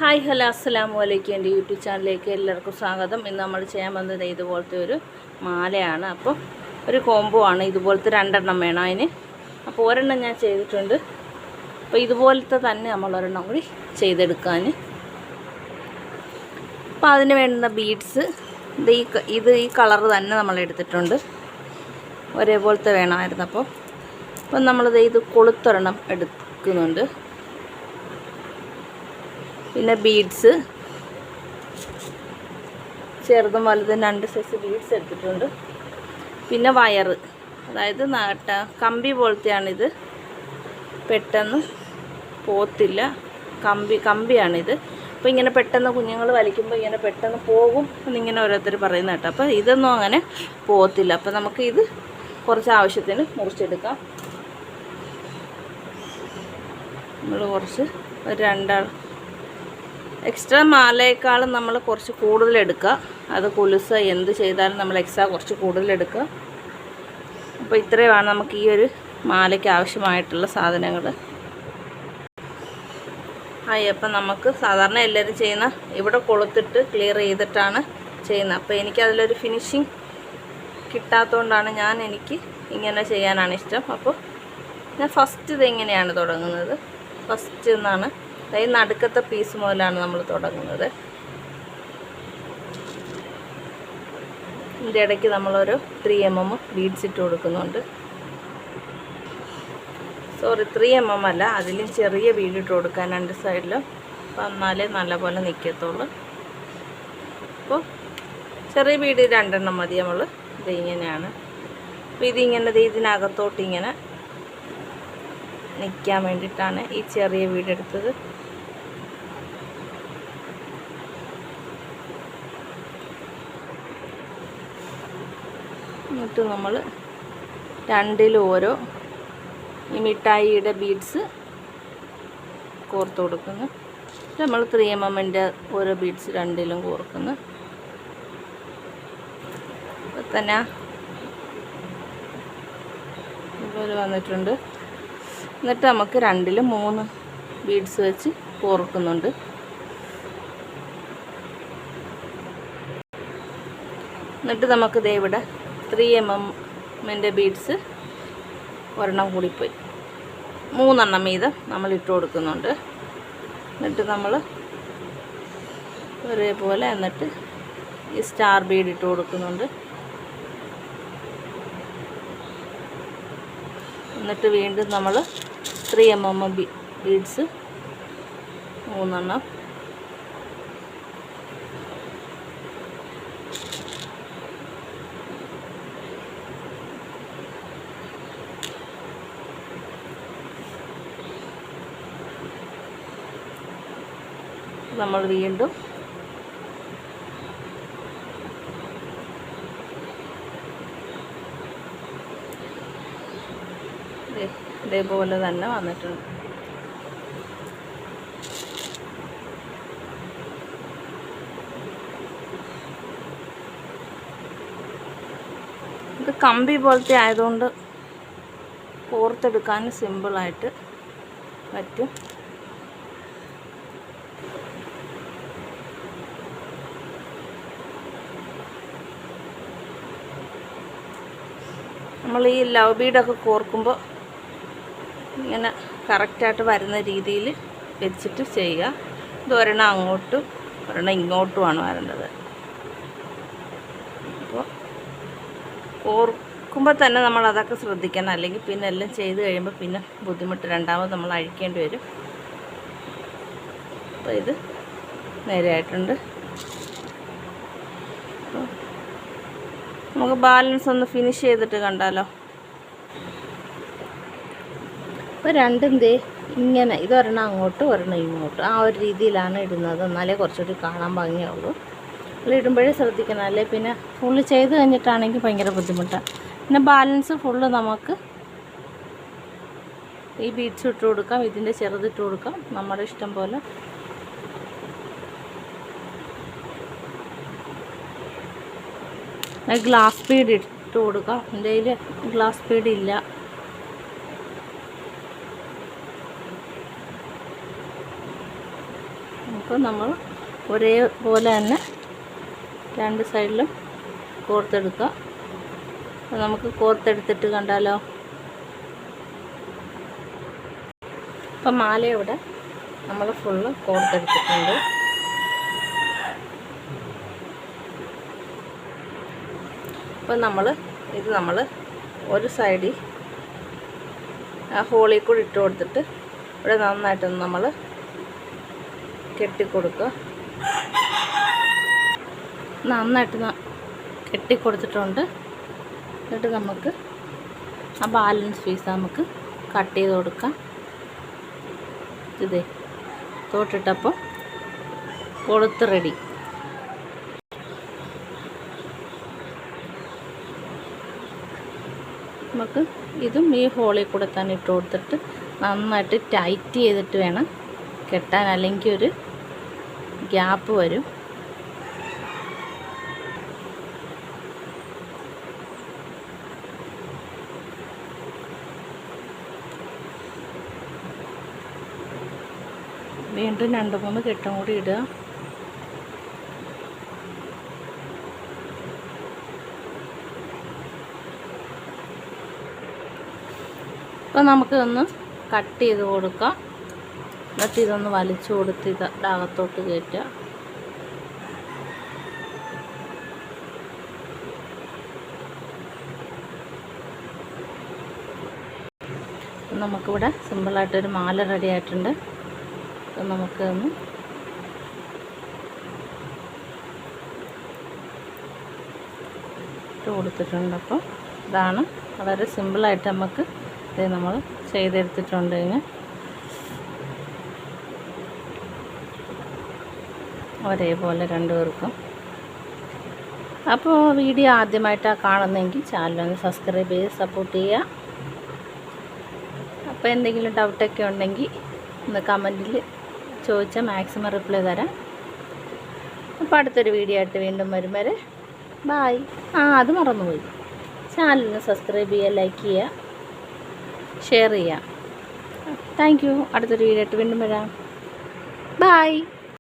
Hi hello അസ്സലാമു അലൈക്കും. എൻ്റെ യൂട്യൂബ് ചാനലിലേക്ക് എല്ലാവർക്കും സ്വാഗതം. ഇന്ന് നമ്മൾ ചെയ്യാൻ വന്നത് ഇതുപോലത്തെ ഒരു മാലയാണ്. അപ്പോൾ ഒരു കോംബോ ആണ്. ഇതുപോലത്തെ 2 വേണം അതിന്. അപ്പോൾ ഒരെണ്ണം ഞാൻ ചെയ്തിട്ടുണ്ട്. അപ്പോൾ ഇതുപോലത്തെ തന്നെ നമ്മൾ ഒരെണ്ണം കൂടി ചെയ്തെടുക്കാൻ. അപ്പോൾ അതിന് വേണ്ടുന്ന ബീഡ്സ് ഇത് ഈ കളർ തന്നെ നമ്മൾ എടുത്തിട്ടുണ്ട്. ഒരേപോലത്തെ വേണമായിരുന്നു. അപ്പോൾ നമ്മളിത് കൊളുത്തൊരെണ്ണം എടുക്കുന്നുണ്ട്. പിന്നെ ബീഡ്സ് ചെറുതും വലുതും 2 സൈസ് ബീഡ്സ് എടുത്തിട്ടുണ്ട്. പിന്നെ വയറ്, അതായത് കമ്പി പോലത്തെയാണിത്, പെട്ടെന്ന് പോത്തില്ല, കമ്പിയാണിത്. അപ്പോൾ ഇങ്ങനെ പെട്ടെന്ന് കുഞ്ഞുങ്ങൾ വലിക്കുമ്പോൾ ഇങ്ങനെ പെട്ടെന്ന് പോകും എന്നിങ്ങനെ ഓരോരുത്തർ പറയുന്ന കേട്ടോ. അപ്പോൾ ഇതൊന്നും അങ്ങനെ പോകത്തില്ല. അപ്പോൾ നമുക്ക് ഇത് കുറച്ച് ആവശ്യത്തിന് മുറിച്ചെടുക്കാം. നമ്മൾ കുറച്ച് ഒരു 2 എക്സ്ട്രാ മാലയേക്കാളും നമ്മൾ കുറച്ച് കൂടുതലെടുക്കുക. അത് കുലുസ എന്ത് ചെയ്താലും നമ്മൾ എക്സ്ട്രാ കുറച്ച് കൂടുതലെടുക്കുക. അപ്പോൾ ഇത്രയുമാണ് നമുക്ക് ഈ ഒരു മാലയ്ക്ക് ആവശ്യമായിട്ടുള്ള സാധനങ്ങൾ. അപ്പം നമുക്ക് സാധാരണ എല്ലാവരും ചെയ്യുന്ന ഇവിടെ കൊളുത്തിട്ട് ക്ലിയർ ചെയ്തിട്ടാണ് ചെയ്യുന്നത്. അപ്പോൾ എനിക്കതിലൊരു ഫിനിഷിങ് കിട്ടാത്തതുകൊണ്ടാണ് എനിക്ക് ഇങ്ങനെ ചെയ്യാനാണ് ഇഷ്ടം. അപ്പോൾ ഞാൻ ഫസ്റ്റ് ഇതെങ്ങനെയാണ് തുടങ്ങുന്നത്. ഫസ്റ്റ് എന്നാണ്, അതായത് നടുക്കത്തെ പീസ് മുതലാണ് നമ്മൾ തുടങ്ങുന്നത്. ഇതിൻ്റെ ഇടയ്ക്ക് നമ്മളൊരു 3 mm ബീഡ്സ് ഇട്ട് കൊടുക്കുന്നുണ്ട്. സോറി, 3 mm അല്ല, അതിലും ചെറിയ ബീഡ് ഇട്ട് കൊടുക്കാൻ 2 സൈഡിലും. അപ്പോൾ എന്നാലേ നല്ലപോലെ നിൽക്കത്തുള്ളൂ. അപ്പോൾ ചെറിയ ബീഡ് 2 മതി. നമ്മൾ ഇതിങ്ങനെയാണ്. അപ്പോൾ ഇതിങ്ങനെ ഇതിനകത്തോട്ട് ഇങ്ങനെ നിൽക്കാൻ വേണ്ടിയിട്ടാണ് ഈ ചെറിയ ബീഡ് എടുത്തത്. എന്നിട്ട് നമ്മൾ 2ലും ഓരോ ഈ മിഠായിയുടെ ബീഡ്സ് കോർത്ത് കൊടുക്കുന്നു. നമ്മൾ 3 mmൻ്റെ ഓരോ ബീഡ്സ് 2ലും കോർക്കുന്നു. അപ്പോൾ തന്നെ ഇതുപോലെ വന്നിട്ടുണ്ട്. എന്നിട്ട് നമുക്ക് 2ലും 3 ബീഡ്സ് വെച്ച് കോർക്കുന്നുണ്ട്. എന്നിട്ട് നമുക്ക് ഇവിടെ 3 mmൻ്റെ ബീഡ്സ് ഒരെണ്ണം കൂടിപ്പോയി 3 വീതം നമ്മൾ ഇട്ട് കൊടുക്കുന്നുണ്ട്. എന്നിട്ട് നമ്മൾ ഒരേപോലെ എന്നിട്ട് ഈ സ്റ്റാർ ബീഡ് ഇട്ട് കൊടുക്കുന്നുണ്ട്. എന്നിട്ട് വീണ്ടും നമ്മൾ 3 mm ബീഡ്സ് 3 നമ്മൾ വീണ്ടും ഇതേപോലെ തന്നെ വന്നിട്ടുണ്ട്. ഇത് കമ്പി പോലത്തെ ആയതുകൊണ്ട് കോർത്തെടുക്കാൻ സിമ്പിളായിട്ട് പറ്റും. നമ്മൾ ഈ ലവ് ബീഡൊക്കെ കോർക്കുമ്പോൾ ഇങ്ങനെ കറക്റ്റായിട്ട് വരുന്ന രീതിയിൽ വെച്ചിട്ട് ചെയ്യുക. ഇത് ഒരെണ്ണം അങ്ങോട്ടും ഒരെണ്ണം ഇങ്ങോട്ടുമാണ് വരേണ്ടത്. അപ്പോൾ കോർക്കുമ്പോൾ തന്നെ നമ്മൾ അതൊക്കെ ശ്രദ്ധിക്കണം, അല്ലെങ്കിൽ പിന്നെ എല്ലാം ചെയ്ത് കഴിയുമ്പോൾ പിന്നെ ബുദ്ധിമുട്ട്, രണ്ടാമത് നമ്മൾ അഴിക്കേണ്ടി വരും. അപ്പോൾ ഇത് നേരെയായിട്ടുണ്ട്. നമുക്ക് ബാലൻസ് ഒന്ന് ഫിനിഷ് ചെയ്തിട്ട് കണ്ടാലോ. അപ്പോൾ 2ഉം ഇങ്ങനെ, ഇതൊരെണ്ണം അങ്ങോട്ടും ഒരെണ്ണം ഇങ്ങോട്ടും ആ ഒരു രീതിയിലാണ് ഇടുന്നത്. എന്നാലേ കുറച്ചുകൂടി കാണാൻ ഭംഗിയുള്ളൂ. നമ്മൾ ഇടുമ്പോഴേ ശ്രദ്ധിക്കണം, അല്ലേ പിന്നെ ഫുള്ള് ചെയ്ത് കഴിഞ്ഞിട്ടാണെങ്കിൽ ഭയങ്കര ബുദ്ധിമുട്ടാണ്. പിന്നെ ബാലൻസ് ഫുള്ള് നമുക്ക് ഈ ബീഡ്സ് ഇട്ട് കൊടുക്കാം, ഇതിൻ്റെ ചെറുതിട്ട് കൊടുക്കാം, നമ്മുടെ ഇഷ്ടം പോലെ. ഗ്ലാസ് ബീഡ് ഇട്ട് കൊടുക്കാം. എൻ്റെ കയ്യിൽ ഗ്ലാസ് ബീഡ് ഇല്ല. അപ്പോൾ നമ്മൾ ഒരേപോലെ തന്നെ രണ്ട് സൈഡിലും കോർത്തെടുക്കുക. അപ്പോൾ നമുക്ക് കോർത്തെടുത്തിട്ട് കണ്ടാലോ. അപ്പം മാല ഇവിടെ നമ്മൾ ഫുള്ള് കോർത്തെടുത്തിട്ടുണ്ട്. അപ്പം നമ്മൾ ഒരു സൈഡിൽ ആ ഹോളിൽ കൂടി ഇട്ട് കൊടുത്തിട്ട് ഇവിടെ നന്നായിട്ടൊന്ന് നമ്മൾ കെട്ടിക്കൊടുക്കുക. നന്നായിട്ട് കെട്ടിക്കൊടുത്തിട്ടുണ്ട്. എന്നിട്ട് നമുക്ക് ആ ബാലൻസ് പീസ് നമുക്ക് കട്ട് ചെയ്ത് കൊടുക്കാം. ഇതേ തോട്ടിട്ടപ്പോൾ കൊളുത്ത് റെഡി. നമുക്ക് ഇതും ഈ ഹോളിൽ കൂടെ തന്നെ ഇട്ട് കൊടുത്തിട്ട് നന്നായിട്ട് ടൈറ്റ് ചെയ്തിട്ട് വേണം കെട്ടാൻ, അല്ലെങ്കിൽ ഒരു ഗ്യാപ്പ് വരും. വീണ്ടും 2-3 കെട്ടും കൂടി ഇടുക. അപ്പോൾ നമുക്കിതൊന്ന് കട്ട് ചെയ്ത് കൊടുക്കാം. എന്നിട്ട് ഇതൊന്ന് വലിച്ചു കൊടുത്ത് അകത്തോട്ട് കയറ്റുക. നമുക്കിവിടെ സിമ്പിളായിട്ടൊരു മാല റെഡി ആയിട്ടുണ്ട്. അപ്പം നമുക്കൊന്ന് ഇട്ട് കൊടുത്തിട്ടുണ്ട്. അപ്പോൾ ഇതാണ് വളരെ സിമ്പിളായിട്ട് നമുക്ക് ഇത് നമ്മൾ ചെയ്തെടുത്തിട്ടുണ്ട്. ഒരേപോലെ രണ്ടുപേർക്കും. അപ്പോൾ വീഡിയോ ആദ്യമായിട്ടാണ് കാണുന്നതെങ്കിൽ ചാനലൊന്ന് സബ്സ്ക്രൈബ് ചെയ്ത് സപ്പോർട്ട് ചെയ്യുക. അപ്പോൾ എന്തെങ്കിലും ഡൗട്ടൊക്കെ ഉണ്ടെങ്കിൽ ഒന്ന് കമൻറ്റിൽ ചോദിച്ചാൽ മാക്സിമം റിപ്ലൈ തരാം. അപ്പോൾ അടുത്തൊരു വീഡിയോ ആയിട്ട് വീണ്ടും വരും വരെ ബായ്. അത് മറന്നുപോയി, ചാനലിന് സബ്സ്ക്രൈബ് ചെയ്യുക, ലൈക്ക് ചെയ്യുക, ഷെയർ ചെയ്യുക. Thank you. അടുത്തൊരു വീഡിയോ ആയിട്ട് വീണ്ടും വരാം. ബായ്.